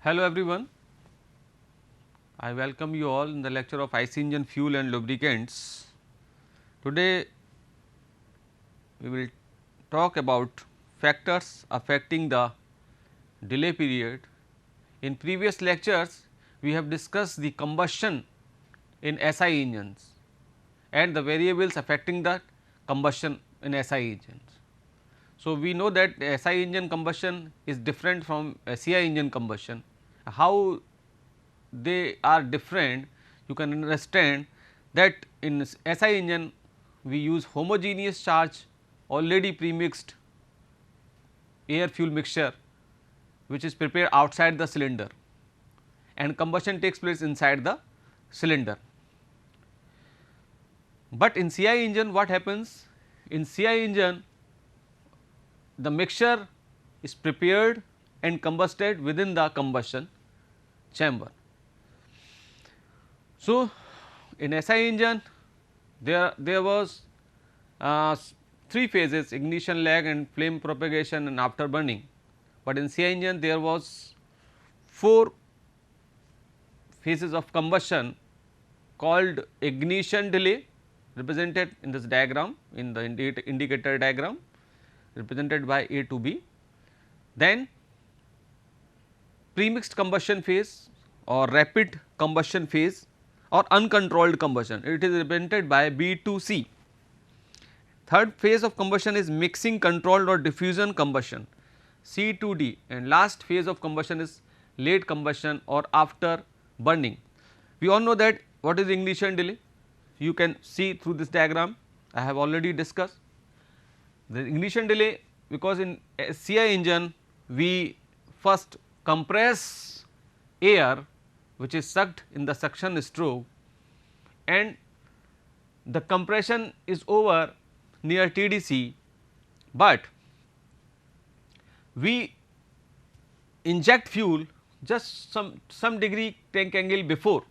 Hello everyone, I welcome you all in the lecture of IC engine fuel and lubricants. Today we will talk about factors affecting the delay period. In previous lectures we have discussed the combustion in SI engines and the variables affecting the combustion in SI engines. So, we know that SI engine combustion is different from CI engine combustion. How they are different, you can understand that in SI engine we use homogeneous charge already premixed air fuel mixture which is prepared outside the cylinder and combustion takes place inside the cylinder. But in CI engine what happens? In CI engine the mixture is prepared and combusted within the combustion chamber. So, in SI engine there was 3 phases: ignition, lag and flame propagation and after burning, but in CI engine there was 4 phases of combustion called ignition delay, represented in this diagram, in the indicator diagram represented by A to B. Then premixed combustion phase or rapid combustion phase or uncontrolled combustion, it is represented by B to C. Third phase of combustion is mixing, controlled or diffusion combustion, C to D, and last phase of combustion is late combustion or after burning. We all know that what is ignition delay, you can see through this diagram, I have already discussed. The ignition delay, because in CI engine we first compress air which is sucked in the suction stroke and the compression is over near TDC, but we inject fuel just some degree tank angle before,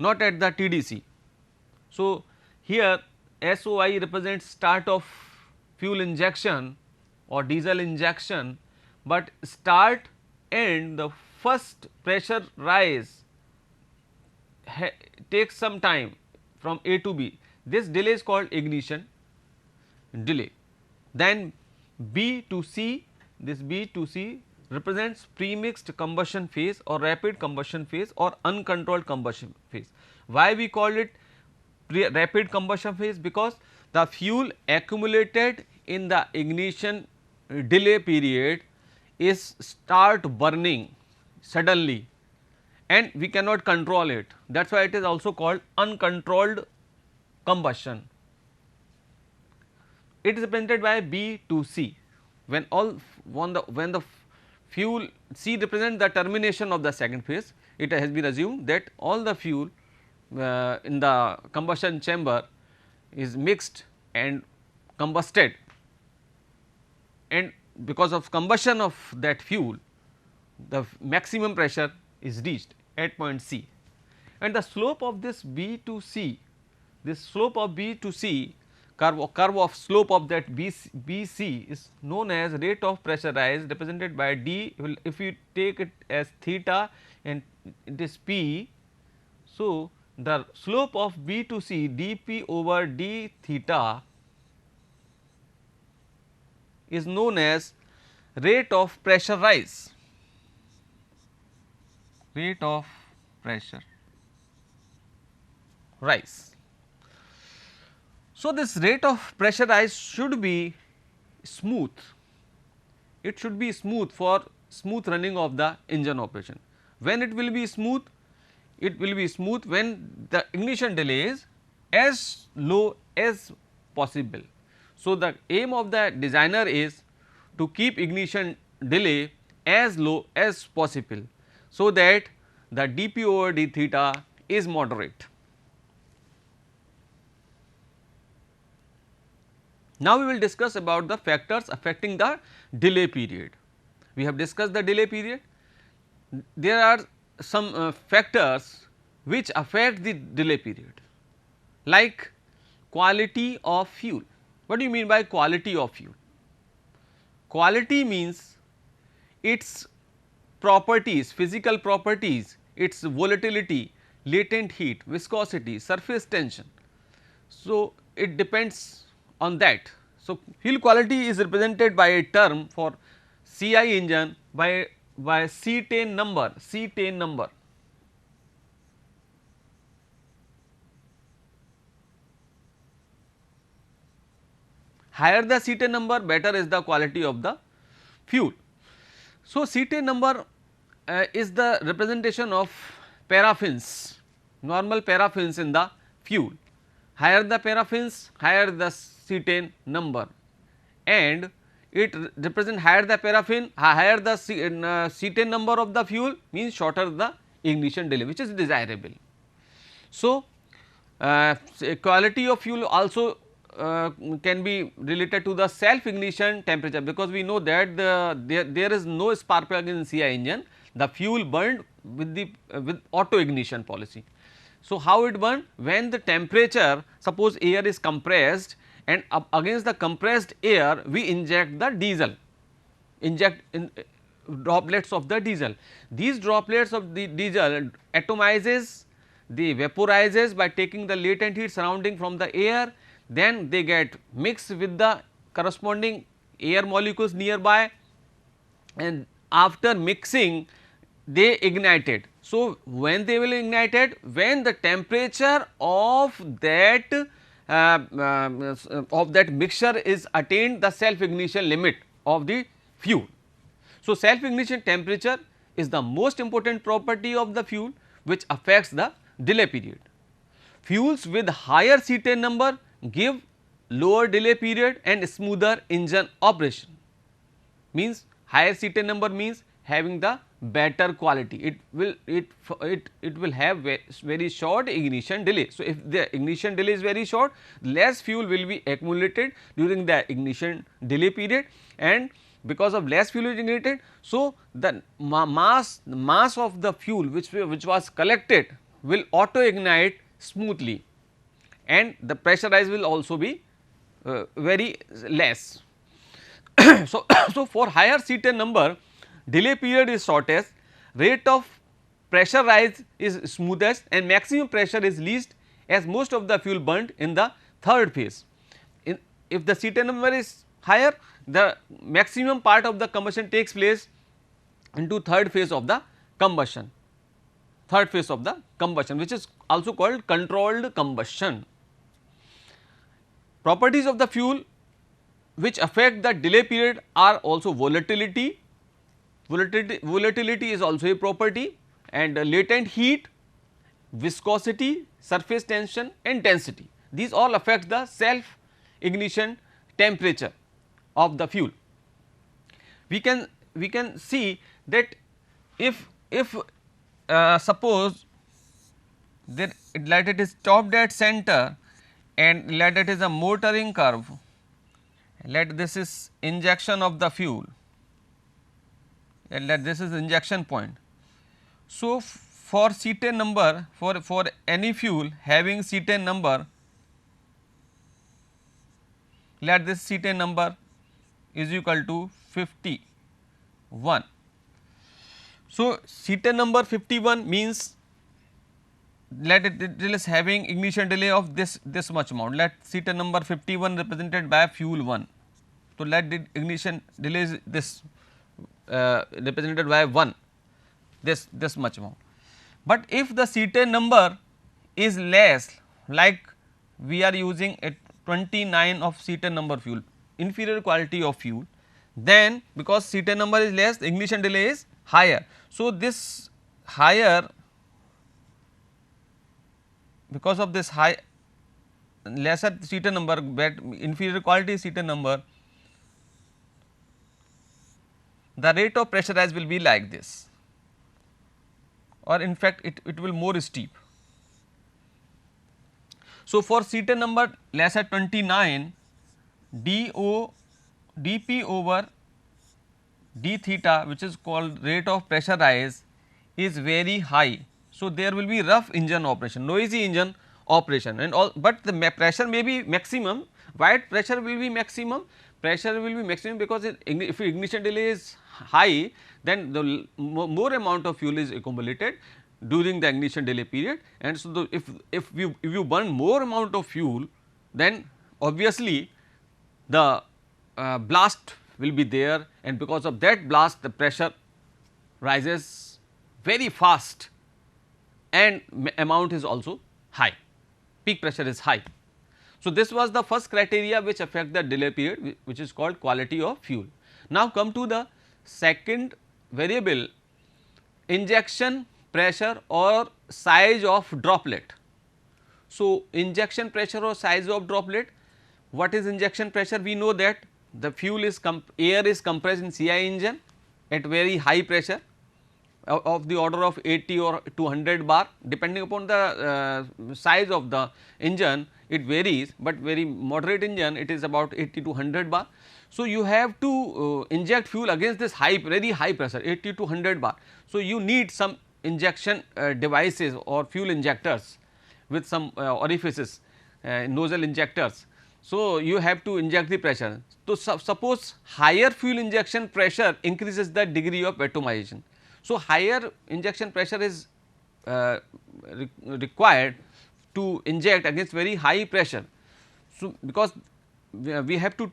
not at the TDC. So, here SOI represents start of fuel injection or diesel injection, but start and the first pressure rise takes some time from A to B. This delay is called ignition delay. Then B to C, this B to C represents premixed combustion phase or rapid combustion phase or uncontrolled combustion phase. Why we call it rapid combustion phase? Because the fuel accumulated in the ignition delay period is start burning suddenly and we cannot control it, that is why it is also called uncontrolled combustion. It is represented by B to C. When the fuel, C represents the termination of the second phase, it has been assumed that all the fuel in the combustion chamber is mixed and combusted, and because of combustion of that fuel the maximum pressure is reached at point C, and the slope of this B to C, this slope of B to C curve of slope of that BC is known as rate of pressure rise, represented by D. If you take it as theta and it is P. So, the slope of B to C dP over d theta is known as rate of pressure rise, rate of pressure rise. So, this rate of pressure rise should be smooth, it should be smooth for smooth running of the engine operation. When it will be smooth? It will be smooth when the ignition delay is as low as possible. So, the aim of the designer is to keep ignition delay as low as possible, so that the dP over d theta is moderate. Now, we will discuss about the factors affecting the delay period. We have discussed the delay period. There are some factors which affect the delay period, like quality of fuel. What do you mean by quality of fuel? Quality means its properties, physical properties, its volatility, latent heat, viscosity, surface tension. So, it depends on that. So, fuel quality is represented by a term for CI engine by cetane number, cetane number. Higher the cetane number, better is the quality of the fuel. So, cetane number is the representation of paraffins, normal paraffins in the fuel. Higher the paraffins, higher the cetane number, and it represent higher the paraffin, higher the cetane number of the fuel means shorter the ignition delay, which is desirable. So, quality of fuel also can be related to the self ignition temperature, because we know that there is no spark plug in CI engine, the fuel burned with the with auto ignition policy. So, how it burn? When the temperature, suppose air is compressed and against the compressed air we inject the diesel, inject in droplets of the diesel. These droplets of the diesel atomizes, they vaporizes by taking the latent heat surrounding from the air, then they get mixed with the corresponding air molecules nearby, and after mixing they ignited. So, when they will ignited, when the temperature of that mixture is attained the self ignition limit of the fuel. So, self ignition temperature is the most important property of the fuel which affects the delay period. Fuels with higher cetane number give lower delay period and smoother engine operation, means higher cetane number means having the better quality, it will have very short ignition delay. So, if the ignition delay is very short, less fuel will be accumulated during the ignition delay period, and because of less fuel is ignited, so the mass of the fuel which was collected will auto ignite smoothly, and the pressure rise will also be very less. So, for higher cetane number, delay period is shortest, rate of pressure rise is smoothest, and maximum pressure is least, as most of the fuel burnt in the third phase. If the cetane number is higher, the maximum part of the combustion takes place into third phase of the combustion, which is also called controlled combustion. Properties of the fuel which affect the delay period are also volatility. Volatility is also a property, and latent heat, viscosity, surface tension and density. These all affect the self ignition temperature of the fuel. We can see that if suppose that let it is stopped at center and let it is a motoring curve, let this is injection of the fuel and let this is injection point. So, for cetane number, for any fuel having cetane number, let this cetane number is equal to 51. So, cetane number 51 means let it is having ignition delay of this much amount, let cetane number 51 represented by fuel 1. So, let the ignition delay is this represented by 1, this much amount. But if the cetane number is less, like we are using a 29 of cetane number fuel, inferior quality of fuel, then because cetane number is less, the ignition delay is higher. So, this higher, because of this high lesser cetane number, but inferior quality cetane number, the rate of pressure rise will be like this, or in fact it will more steep. So, for cetane number lesser 29, dP over d theta, which is called rate of pressure rise, is very high. So, there will be rough engine operation, noisy engine operation, and all, but the pressure may be maximum, wide pressure will be maximum, pressure will be maximum, because if ignition delay is high, then the more amount of fuel is accumulated during the ignition delay period, and so if you burn more amount of fuel, then obviously the blast will be there, and because of that blast the pressure rises very fast and amount is also high, peak pressure is high. So, this was the first criteria which affect the delay period, which is called quality of fuel. Now, come to the second variable, injection pressure or size of droplet. So, injection pressure or size of droplet, what is injection pressure? We know that the fuel is air is compressed in CI engine at very high pressure of the order of 80 or 200 bar, depending upon the size of the engine it varies, but very moderate engine it is about 80 to 100 bar. So, you have to inject fuel against this very high pressure 80 to 100 bar. So, you need some injection devices or fuel injectors with some orifices, nozzle injectors. So, you have to inject the pressure. So, suppose higher fuel injection pressure increases the degree of atomization. So, higher injection pressure is required to inject against very high pressure. So, because we have to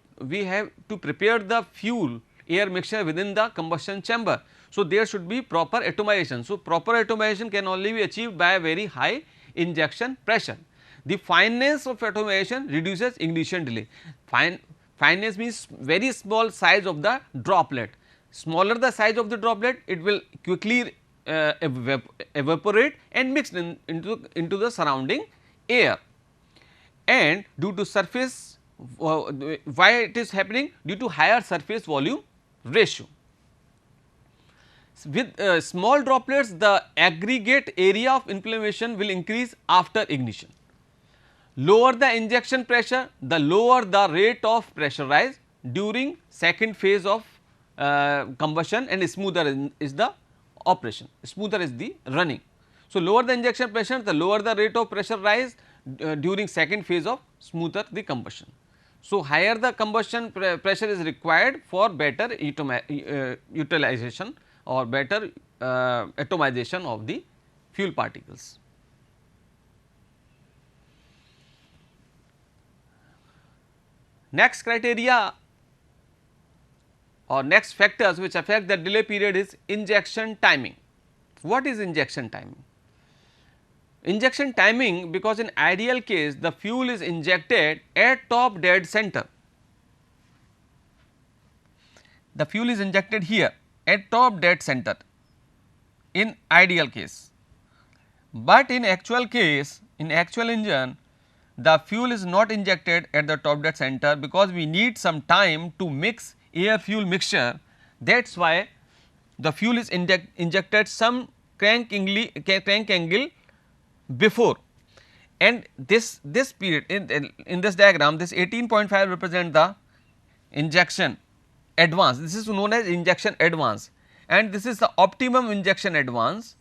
prepare the fuel air mixture within the combustion chamber. So, there should be proper atomization. So, proper atomization can only be achieved by a very high injection pressure. The fineness of atomization reduces ignition delay. Fineness means very small size of the droplet. Smaller the size of the droplet, it will quickly evaporate and mix into the surrounding air, and due to surface why it is happening, due to higher surface volume ratio. With small droplets, the aggregate area of inflammation will increase after ignition. Lower the injection pressure, the lower the rate of pressure rise during second phase of combustion, and smoother is the operation, smoother is the running. So, lower the injection pressure, the lower the rate of pressure rise during second phase of smoother the combustion. So, higher the combustion pressure is required for better utilization or better atomization of the fuel particles. Next criteria or next factors which affect the delay period is injection timing. What is injection timing? Injection timing, because in ideal case the fuel is injected at top dead center. The fuel is injected here at top dead center in ideal case, but in actual case, in actual engine the fuel is not injected at the top dead center, because we need some time to mix air fuel mixture. That is why the fuel is injected some crank angle before, and this period in this diagram, this 18.5 represent the injection advance. This is known as injection advance, and this is the optimum injection advance.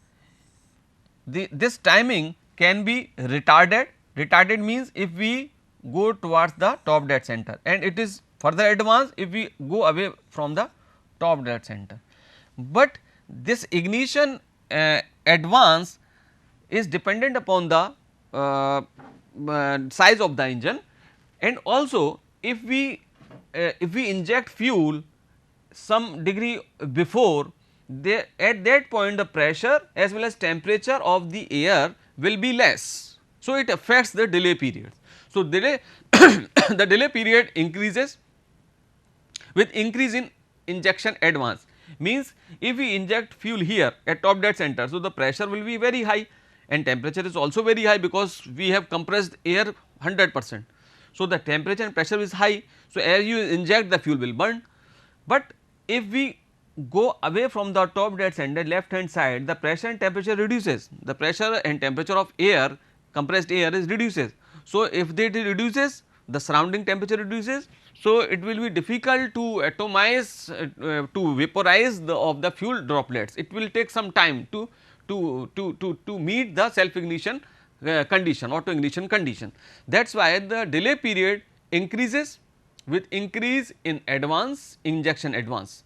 This timing can be retarded. Retarded means if we go towards the top dead center, and it is further advanced if we go away from the top dead center. But this ignition advance is dependent upon the size of the engine, and also if we inject fuel some degree before, at that point the pressure as well as temperature of the air will be less. So, it affects the delay period. So, delay the delay period increases with increase in injection advance, means if we inject fuel here at top dead center. So, the pressure will be very high and temperature is also very high, because we have compressed air 100%. So, the temperature and pressure is high. So, as you inject the fuel will burn, but if we go away from the top dead center left hand side, the pressure and temperature reduces, the pressure and temperature of air, compressed air is reduces. So, if it reduces, the surrounding temperature reduces. So, it will be difficult to atomize to vaporize the fuel droplets. It will take some time to meet the self ignition condition, auto ignition condition. That is why the delay period increases with increase in injection advance.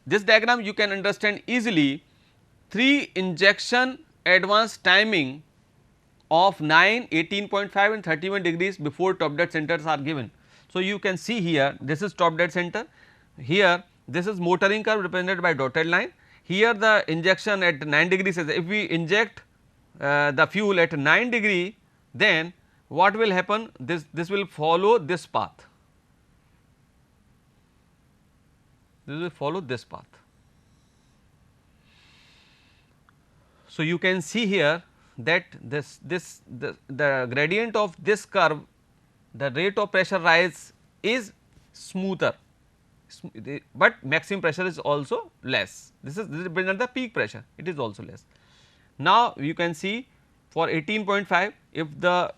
This diagram you can understand easily. 3 injection advance timing of 9, 18.5 and 31 degrees before top dead centers are given. So, you can see here this is top dead center, here this is motoring curve represented by dotted line, here the injection at 9 degrees is, if we inject the fuel at 9 degree, then what will happen, this will follow this path, this will follow this path. So, you can see here that the gradient of this curve, the rate of pressure rise is smoother, but maximum pressure is also less. This is represent the peak pressure, it is also less. Now, you can see for 18.5, if the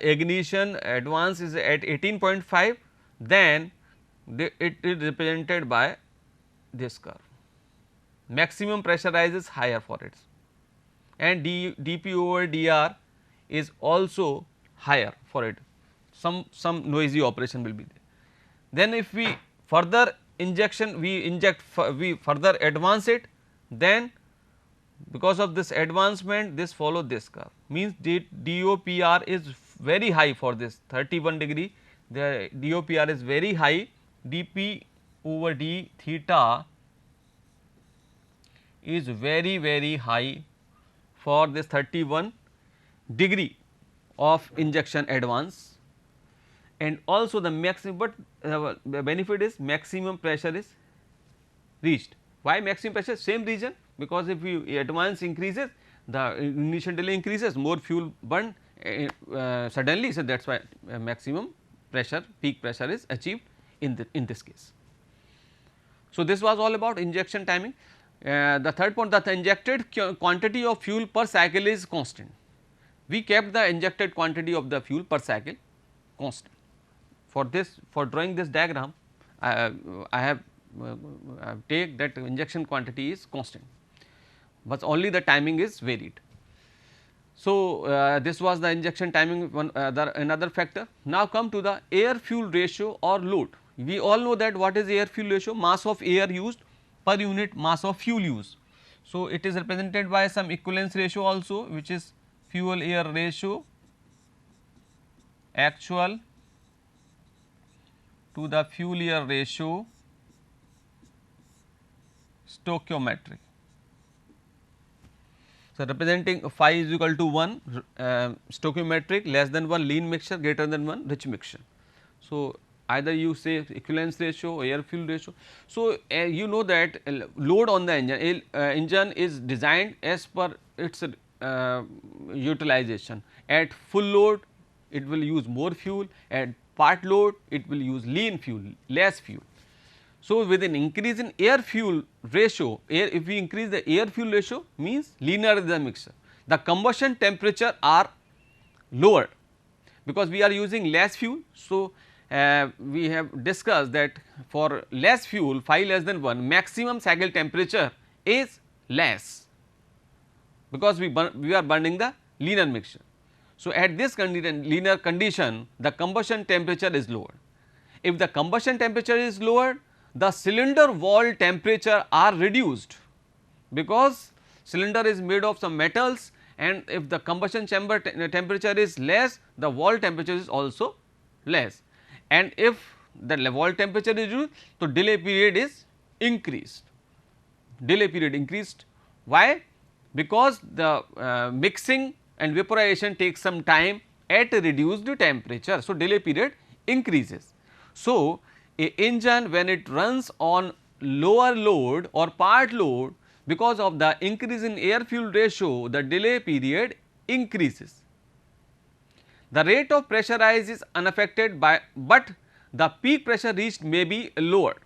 ignition advance is at 18.5, then it is represented by this curve. Maximum pressure rise is higher for it, and dP over dr is also higher for it, some noisy operation will be there. Then if we further injection, we further advance it, then because of this advancement this follow this curve, means DOPR is very high for this 31 degree, the DOPR is very high, dP over d theta is very high for this 31 degree of injection advance, and also the maximum, but the benefit is maximum pressure is reached. Why maximum pressure? Same reason, because if you advance increases, the ignition delay increases, more fuel burn suddenly. So, that is why maximum pressure, peak pressure is achieved in this case. So, this was all about injection timing. The third point, that the injected quantity of fuel per cycle is constant. We kept the injected quantity of the fuel per cycle constant. For this, for drawing this diagram, I have take that injection quantity is constant, but only the timing is varied. So, this was the injection timing, one another factor. Now, come to the air fuel ratio or load. We all know that what is air fuel ratio, mass of air used per unit mass of fuel used. So, it is represented by some equivalence ratio also, which is fuel air ratio actual to the fuel air ratio stoichiometric. So, representing phi is equal to 1 stoichiometric, less than 1 lean mixture, greater than 1 rich mixture. So, either you say equivalence ratio or air fuel ratio. So, you know that load on the engine, engine is designed as per its utilization. At full load it will use more fuel, at part load it will use lean fuel, less fuel. So, with an increase in air fuel ratio, if we increase the air fuel ratio, means leaner is the mixture, the combustion temperature are lower, because we are using less fuel. So, we have discussed that for less fuel, phi less than 1, maximum cycle temperature is less, because we are burning the leaner mixture. So, at this linear condition, the combustion temperature is lower. If the combustion temperature is lower, the cylinder wall temperature are reduced, because cylinder is made of some metals, and if the combustion chamber temperature is less, the wall temperature is also less, and if the wall temperature is reduced, so delay period is increased. Delay period increased. Why? Because the mixing and vaporization takes some time at a reduced temperature. So, delay period increases. So, a engine when it runs on lower load or part load, because of the increase in air fuel ratio, the delay period increases. The rate of pressure rise is unaffected by, but the peak pressure reached may be lowered.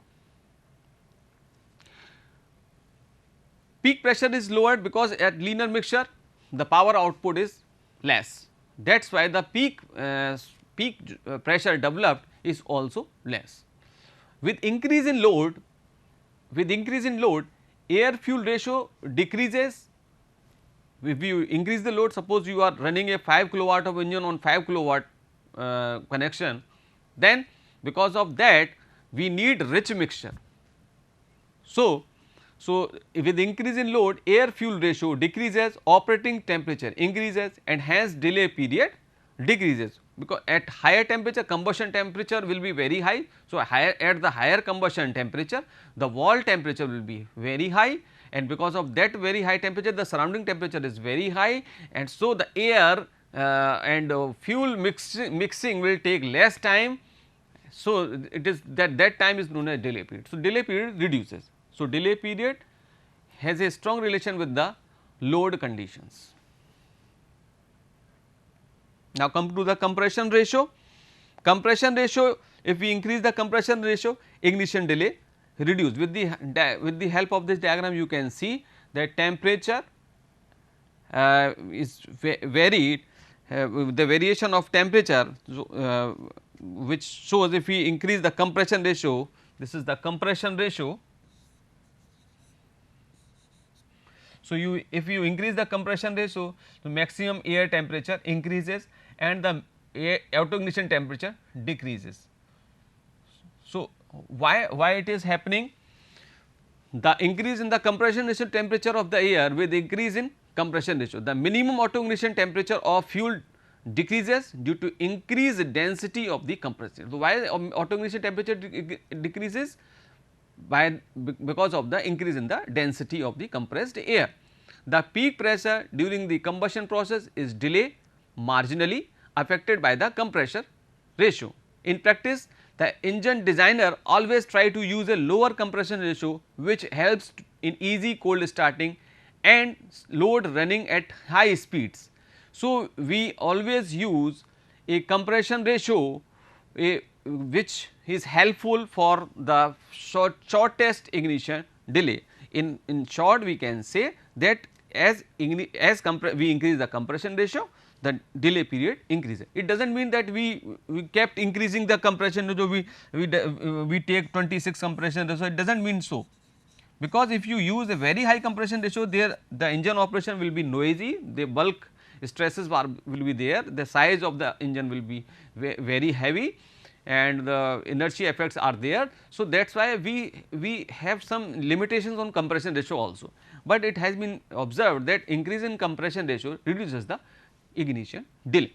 Peak pressure is lowered because at linear mixture the power output is less. That is why the peak pressure developed is also less. With increase in load, air fuel ratio decreases. If you increase the load, suppose you are running a 5 kilowatt of engine on 5 kilowatt connection, then Because of that we need rich mixture. So, with increase in load, air fuel ratio decreases, operating temperature increases, and hence delay period decreases, because at higher temperature combustion temperature will be very high. So, higher at the higher combustion temperature the wall temperature will be very high, and because of that very high temperature the surrounding temperature is very high, and so the air and fuel mixing will take less time. So, it is that time is known as delay period. So, delay period reduces. So, delay period has a strong relation with the load conditions. Now, come to the compression ratio. Compression ratio, if we increase the compression ratio, ignition delay reduce. With the help of this diagram you can see that temperature is varied, the variation of temperature which shows if we increase the compression ratio, this is the compression ratio. So, if you increase the compression ratio, the maximum air temperature increases and the auto ignition temperature decreases. So, why it is happening? The increase in the compression ratio temperature of the air with increase in compression ratio, the minimum auto ignition temperature of fuel decreases due to increased density of the compressor. So, why auto ignition temperature decreases? Because of the increase in the density of the compressed air. The peak pressure during the combustion process is delayed marginally affected by the compression ratio. In practice, the engine designer always try to use a lower compression ratio which helps in easy cold starting and load running at high speeds. So, we always use a compression ratio which is helpful for the shortest ignition delay. In short, we can say that as we increase the compression ratio, the delay period increases. It does not mean that we kept increasing the compression ratio, we take 26 compression ratio, it does not mean so. Because if you use a very high compression ratio, there the engine operation will be noisy, the bulk stresses will be there, the size of the engine will be very heavy and the inertia effects are there. So, that is why we have some limitations on compression ratio also, but it has been observed that increase in compression ratio reduces the ignition delay.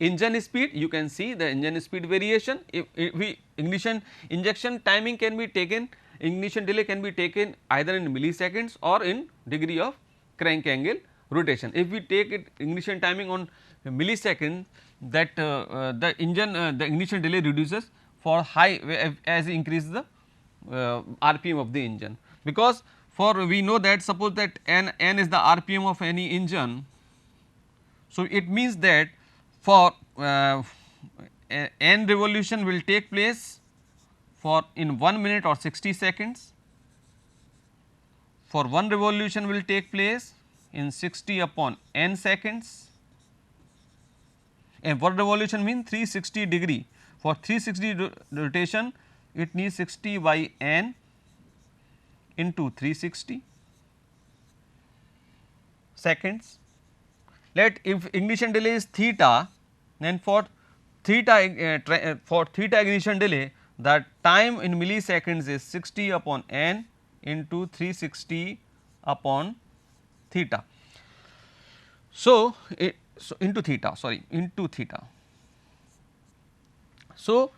Engine speed, you can see the engine speed variation. If we ignition injection timing can be taken, ignition delay can be taken either in milliseconds or in degree of crank angle rotation. If we take it ignition timing on millisecond, that the ignition delay reduces for high as increase the RPM of the engine, because for we know that suppose that n is the RPM of any engine. So, it means that for n revolution will take place for in 1 minute or 60 seconds, for 1 revolution will take place in 60 upon n seconds, and 1 revolution means 360 degree. For 360 rotation it needs 60 by n into 360 seconds. Let if ignition delay is theta, then for theta ignition delay the time in milliseconds is 60 upon n into 360 upon theta. So, into theta So,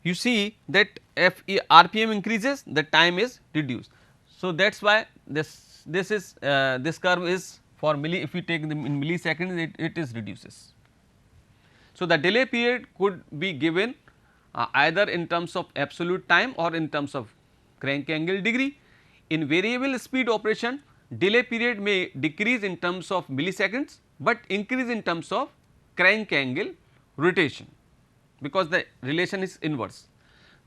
you see that if RPM increases the time is reduced. So, that is why this is this curve is for if we take them in milliseconds it is reduces. So, the delay period could be given either in terms of absolute time or in terms of crank angle degree. In variable speed operation delay period may decrease in terms of milliseconds, but increase in terms of crank angle rotation, because the relation is inverse.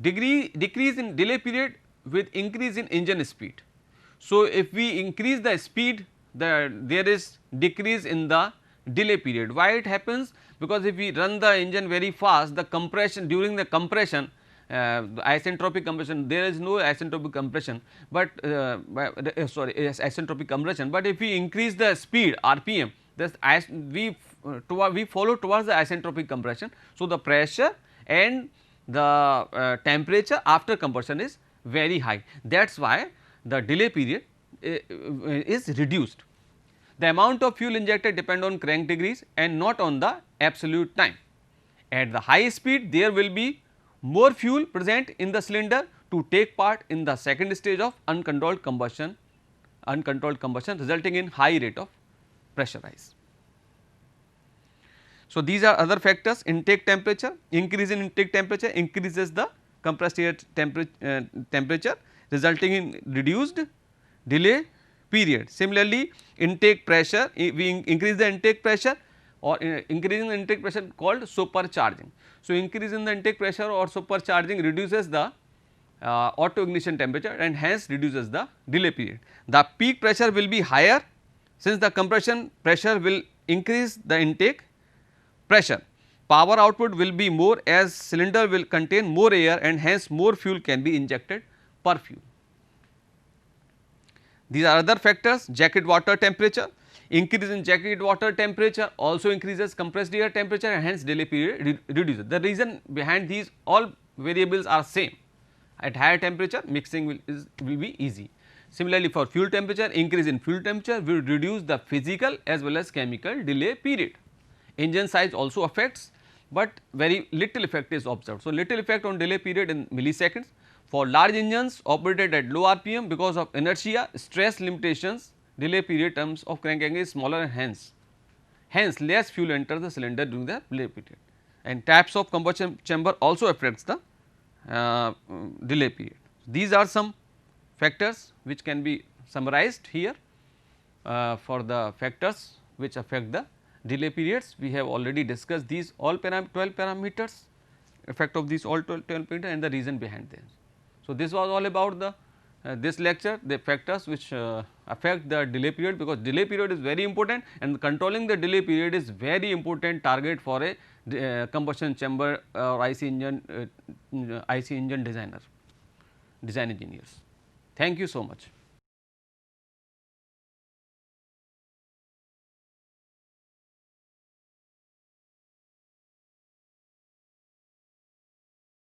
Decrease in delay period with increase in engine speed. So, if we increase the speed there is decrease in the delay period. Why it happens? Because if we run the engine very fast, the compression during the compression the isentropic compression, there is no isentropic compression, but isentropic compression, but if we increase the speed RPM, this we follow towards the isentropic compression. So, the pressure and the temperature after compression is very high, that is why the delay period is reduced. The amount of fuel injected depend on crank degrees and not on the absolute time. At the high speed, there will be more fuel present in the cylinder to take part in the second stage of uncontrolled combustion resulting in high rate of pressure rise. So, these are other factors: intake temperature, increase in intake temperature increases the compressed air temperature resulting in reduced delay period. Similarly, intake pressure, we increase the intake pressure or increasing the intake pressure called supercharging. So, increase in the intake pressure or supercharging reduces the auto ignition temperature and hence reduces the delay period. The peak pressure will be higher since the compression pressure will increase the intake pressure. Power output will be more as cylinder will contain more air and hence more fuel can be injected per fuel. These are other factors: jacket water temperature. Increase in jacket water temperature also increases compressed air temperature and hence delay period reduces. The reason behind these all variables are same. At higher temperature mixing will be easy. Similarly, for fuel temperature, increase in fuel temperature will reduce the physical as well as chemical delay period. Engine size also affects, but very little effect is observed. So, little effect on delay period in milliseconds. For large engines operated at low RPM, because of inertia, stress limitations, delay period terms of crank angle is smaller and hence less fuel enters the cylinder during the delay period, and types of combustion chamber also affects the delay period. These are some factors which can be summarized here for the factors which affect the delay periods. We have already discussed these all 12 parameters, effect of these all 12 parameters and the reason behind them. So, this was all about the this lecture, the factors which affect the delay period, because delay period is very important and controlling the delay period is very important target for a combustion chamber or IC engine design engineers. Thank you so much.